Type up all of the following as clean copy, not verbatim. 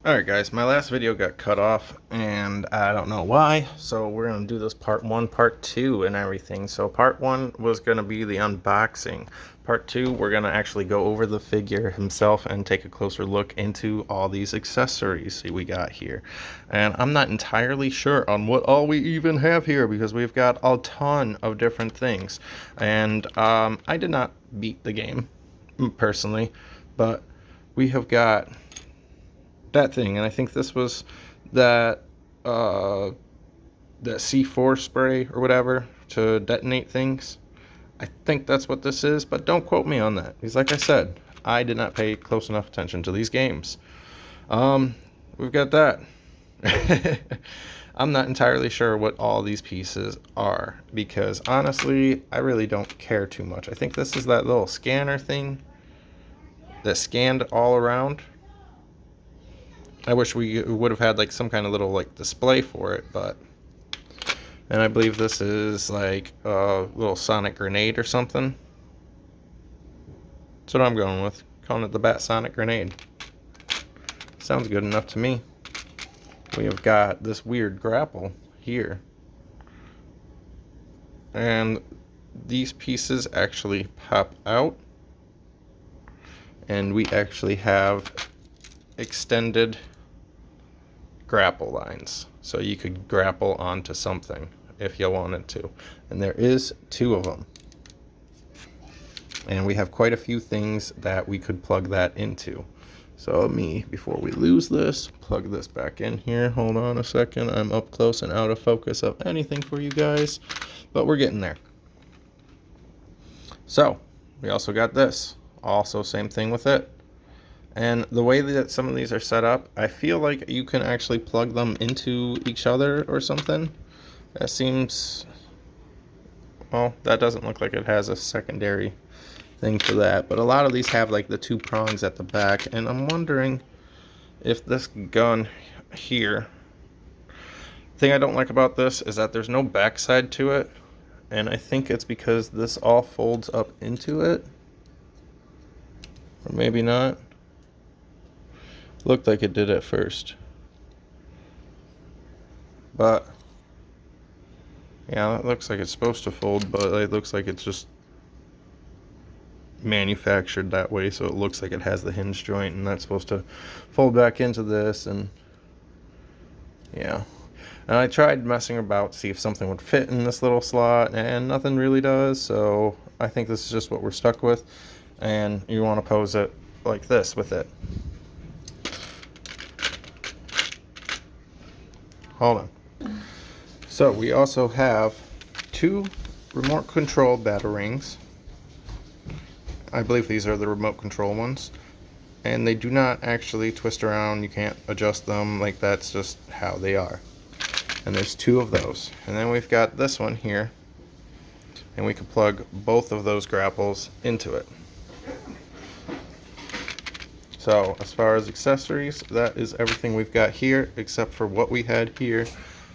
Alright guys, my last video got cut off and I don't know why, so we're going to do this part 1, part 2 and everything. So part 1 was going to be the unboxing. Part 2, we're going to actually go over the figure himself and take a closer look into all these accessories we got here. And I'm not entirely sure on what all we even have here because we've got a ton of different things. And I did not beat the game, personally, but we have got that thing, and I think this was that that C4 spray or whatever to detonate things. I think that's what this is, but don't quote me on that, because like I said, I did not pay close enough attention to these games. We've got that. I'm not entirely sure what all these pieces are, because honestly, I really don't care too much. I think this is that little scanner thing that scanned all around. I wish we would have had like some kind of little like display for it, but... And I believe this is like a little sonic grenade or something. That's what I'm going with. Calling it the Bat Sonic Grenade. Sounds good enough to me. We have got this weird grapple here. And these pieces actually pop out. And we actually have extended grapple lines, so you could grapple onto something if you wanted to, and there is 2 of them, and we have quite a few things that we could plug that into. So before we lose this, plug this back in here. Hold on a second, I'm up close and out of focus of anything for you guys, but we're getting there. So we also got this, also same thing with it. And the way that some of these are set up, I feel like you can actually plug them into each other or something. That seems... well, that doesn't look like it has a secondary thing for that. But a lot of these have like the 2 prongs at the back. And I'm wondering if this gun here... The thing I don't like about this is that there's no backside to it. And I think it's because this all folds up into it. Or maybe not. Looked like it did at first, but yeah, it looks like it's supposed to fold, but it looks like it's just manufactured that way, so it looks like it has the hinge joint, and that's supposed to fold back into this. And yeah, and I tried messing about to see if something would fit in this little slot, and nothing really does, so I think this is just what we're stuck with. And you want to pose it like this with it. Hold on. So we also have 2 remote control batarangs. I believe these are the remote control ones. And they do not actually twist around. You can't adjust them. Like, that's just how they are. And there's 2 of those. And then we've got this one here. And we can plug both of those grapples into it. So as far as accessories, that is everything we've got here, except for what we had here,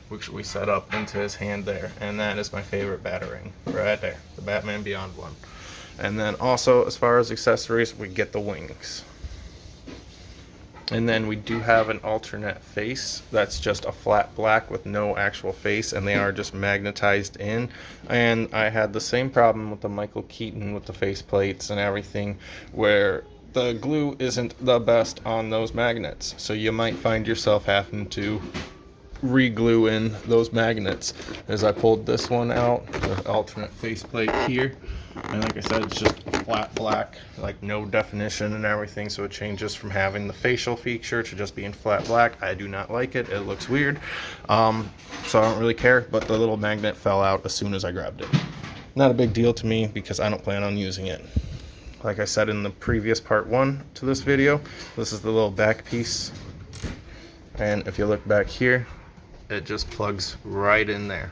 which we set up into his hand there. And that is my favorite batarang, right there, the Batman Beyond one. And then also, as far as accessories, we get the wings. And then we do have an alternate face that's just a flat black with no actual face, and they are just magnetized in. And I had the same problem with the Michael Keaton with the face plates and everything, where the glue isn't the best on those magnets, so you might find yourself having to re-glue in those magnets. As I pulled this one out, the alternate faceplate here, and like I said, it's just flat black, like no definition and everything, so it changes from having the facial feature to just being flat black. I do not like it, it looks weird, so I don't really care, but the little magnet fell out as soon as I grabbed it. Not a big deal to me because I don't plan on using it. Like I said in the previous part 1 to this video, this is the little back piece. And if you look back here, it just plugs right in there.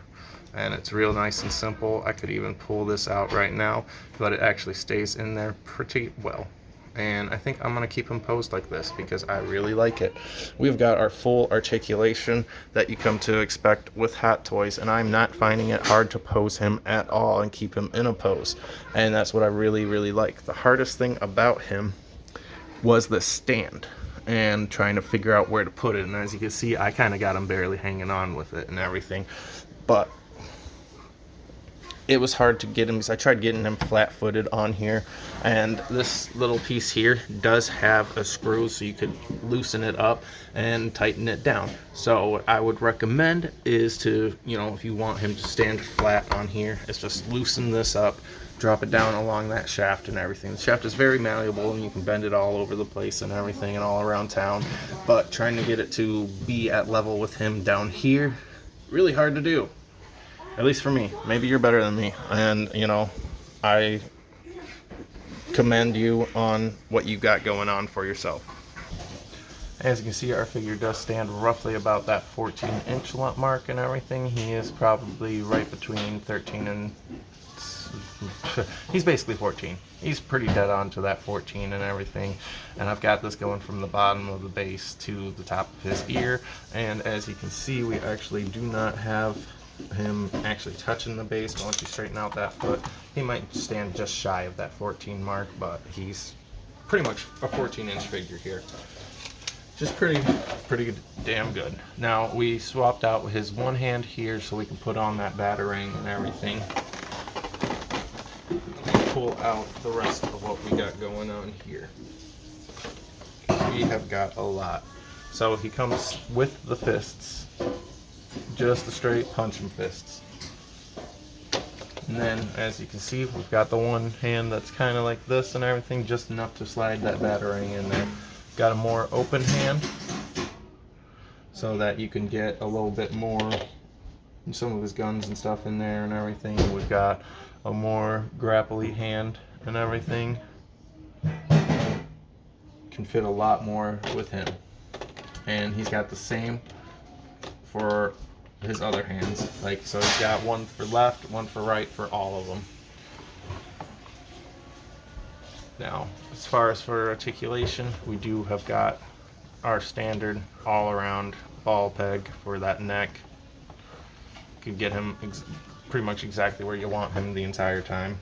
And it's real nice and simple. I could even pull this out right now, but it actually stays in there pretty well. And I think I'm going to keep him posed like this because I really like it. We've got our full articulation that you come to expect with Hot Toys, and I'm not finding it hard to pose him at all and keep him in a pose. And that's what I really, really like. The hardest thing about him was the stand. and trying to figure out where to put it. And as you can see, I kind of got him barely hanging on with it and everything. But it was hard to get him because I tried getting him flat-footed on here, and this little piece here does have a screw, so you could loosen it up and tighten it down. So what I would recommend is to, you know, if you want him to stand flat on here, is just loosen this up, drop it down along that shaft and everything. The shaft is very malleable and you can bend it all over the place and everything and all around town, but trying to get it to be at level with him down here, really hard to do. At least for me. Maybe you're better than me. And, you know, I commend you on what you got going on for yourself. As you can see, our figure does stand roughly about that 14-inch mark and everything. He is probably right between 13 and... he's basically 14. He's pretty dead on to that 14 and everything. And I've got this going from the bottom of the base to the top of his ear. And as you can see, we actually do not have him actually touching the base. But once you straighten out that foot, he might stand just shy of that 14 mark, but he's pretty much a 14-inch figure here. Just pretty damn good. Now we swapped out his one hand here so we can put on that batarang and everything. Pull out the rest of what we got going on here. We have got a lot. So he comes with the fists. Just the straight punching fists. And then, as you can see, we've got the one hand that's kind of like this and everything, just enough to slide that batarang in there. Got a more open hand, so that you can get a little bit more, some of his guns and stuff in there and everything. We've got a more grapply hand and everything. Can fit a lot more with him. And he's got the same for his other hands. Like, so he's got one for left, one for right for all of them. Now, as far as for articulation, we do have got our standard all-around ball peg for that neck. You can get him pretty much exactly where you want him the entire time.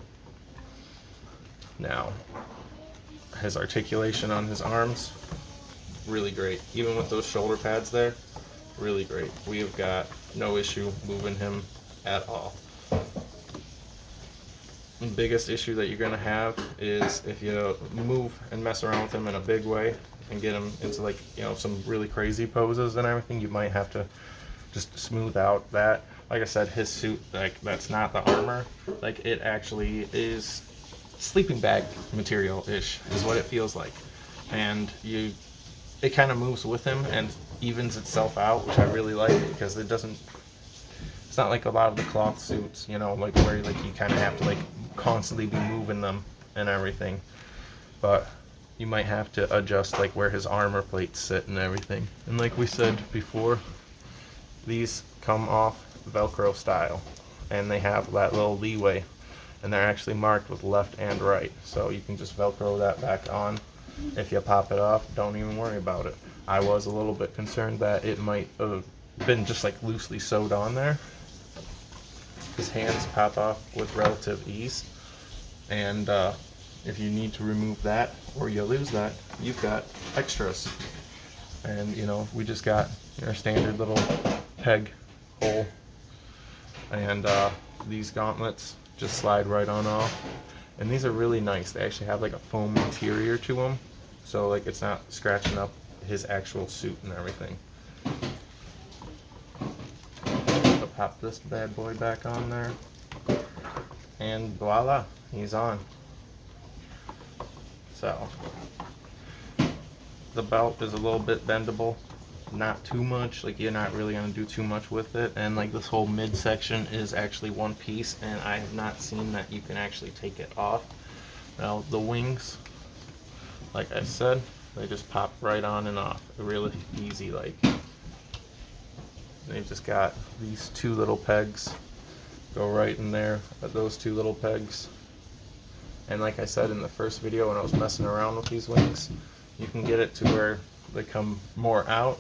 Now, his articulation on his arms, really great. Even with those shoulder pads there, really great. We have got no issue moving him at all. The biggest issue that you're going to have is if you move and mess around with him in a big way and get him into, like, you know, some really crazy poses and everything, you might have to just smooth out that. Like I said, his suit, like, that's not the armor. Like, it actually is sleeping bag material-ish is what it feels like. And it kind of moves with him and evens itself out, which I really like, because it doesn't, it's not like a lot of the cloth suits, you know, like where like you kind of have to like constantly be moving them and everything. But you might have to adjust like where his armor plates sit and everything. And like we said before, these come off Velcro style, and they have that little leeway, and they're actually marked with left and right, so you can just Velcro that back on. If you pop it off, don't even worry about it. I was a little bit concerned that it might have been just like loosely sewed on there. His hands pop off with relative ease, and if you need to remove that or you lose that, you've got extras. And you know, we just got our standard little peg hole, and these gauntlets just slide right on off. And these are really nice. They actually have like a foam interior to them, so like it's not scratching up his actual suit and everything. So pop this bad boy back on there, and voila, he's on. So the belt is a little bit bendable, not too much, like you're not really going to do too much with it. And like this whole midsection is actually one piece, and I have not seen that you can actually take it off. Now the wings, like I said, they just pop right on and off, really easy. Like, they've just got these two little pegs go right in there, those two little pegs. And like I said in the first video when I was messing around with these wings, you can get it to where they come more out,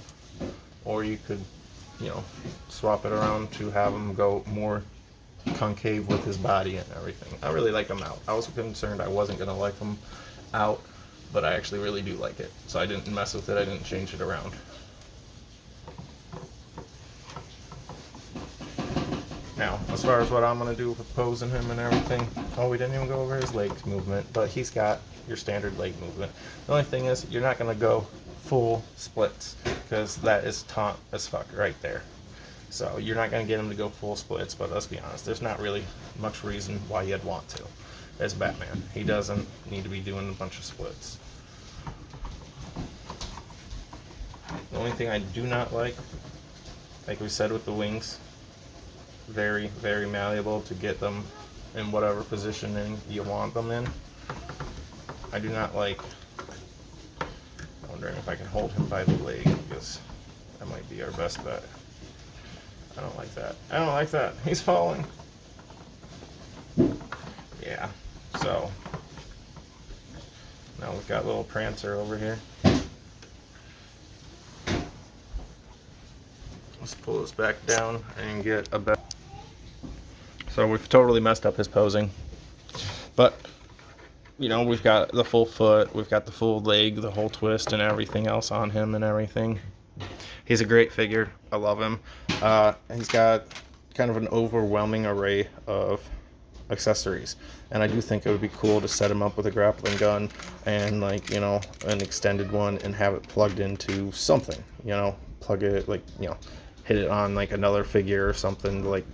or you could, you know, swap it around to have them go more concave with his body and everything. I really like them out. I was concerned I wasn't going to like them out, but I actually really do like it. So I didn't mess with it, I didn't change it around. Now, as far as what I'm going to do with posing him and everything, we didn't even go over his legs movement, but he's got your standard leg movement. The only thing is, you're not going to go full splits, because that is taunt as fuck right there. So you're not going to get him to go full splits, but let's be honest, there's not really much reason why you'd want to. As Batman, he doesn't need to be doing a bunch of splits. The only thing I do not like we said with the wings, very, very malleable to get them in whatever positioning you want them in. I do not like, I'm wondering if I can hold him by the leg, because that might be our best bet. I don't like that. I don't like that. He's falling. Yeah, so now we've got little Prancer over here. Let's pull this back down and get a better. So we've totally messed up his posing, but you know, we've got the full foot, we've got the full leg, the whole twist and everything else on him and everything. He's a great figure. I love him. He's got kind of an overwhelming array of accessories, and I do think it would be cool to set him up with a grappling gun and, like, you know, an extended one, and have it plugged into something, you know, plug it, like, you know, hit it on like another figure or something, like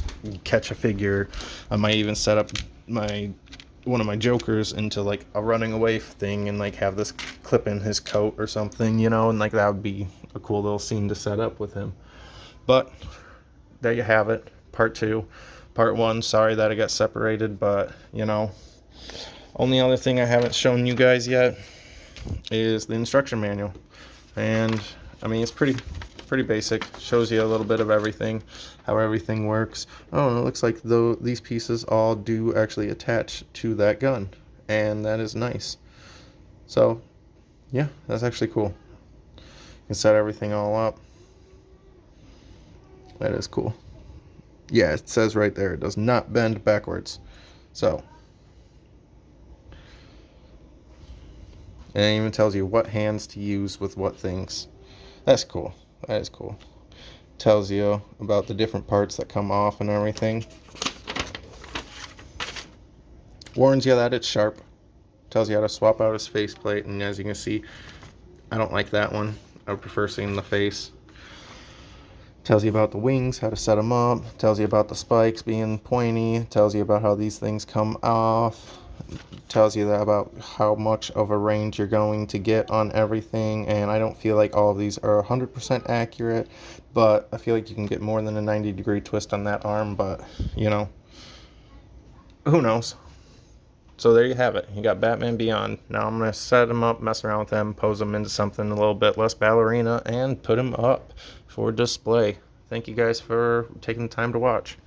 catch a figure. I might even set up one of my Jokers into like a running away thing and like have this clip in his coat or something, you know, and like that would be a cool little scene to set up with him. But there you have it, part 2. Part 1, sorry that it got separated, but you know, only other thing I haven't shown you guys yet is the instruction manual. And I mean, it's pretty basic. Shows you a little bit of everything, how everything works. Oh, and it looks like though these pieces all do actually attach to that gun, and that is nice. So yeah, that's actually cool. You can set everything all up. That is cool. Yeah, it says right there, it does not bend backwards. So, and it even tells you what hands to use with what things. That's cool. That is cool. Tells you about the different parts that come off and everything. Warns you that it's sharp. Tells you how to swap out his faceplate, and as you can see, I don't like that one. I would prefer seeing the face. Tells you about the wings, how to set them up. Tells you about the spikes being pointy. Tells you about how these things come off. Tells you that about how much of a range you're going to get on everything. And I don't feel like all of these are 100% accurate, but I feel like you can get more than a 90-degree twist on that arm. But you know, who knows? So there you have it. You got Batman Beyond. Now I'm going to set him up, mess around with him, pose him into something a little bit less ballerina, and put him up for display. Thank you guys for taking the time to watch.